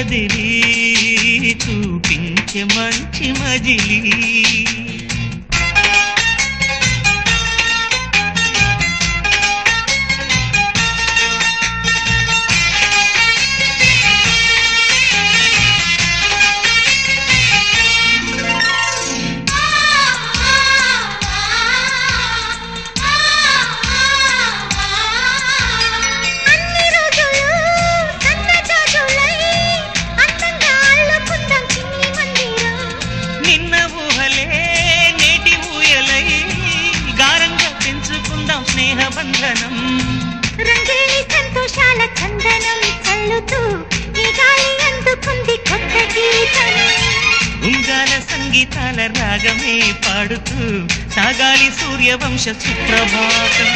కదిలి చూపించే మంచి మజిలీ స్నేహబంధనం రంగేణి సంతోషాల చందనం చల్లుతూ ఈ గాలి అందుకుంది కొత్త గీతం ఉంగాల సంగీతాల రాగమే పాడుతూ సాగాలి సూర్యవంశ సుప్రభాతం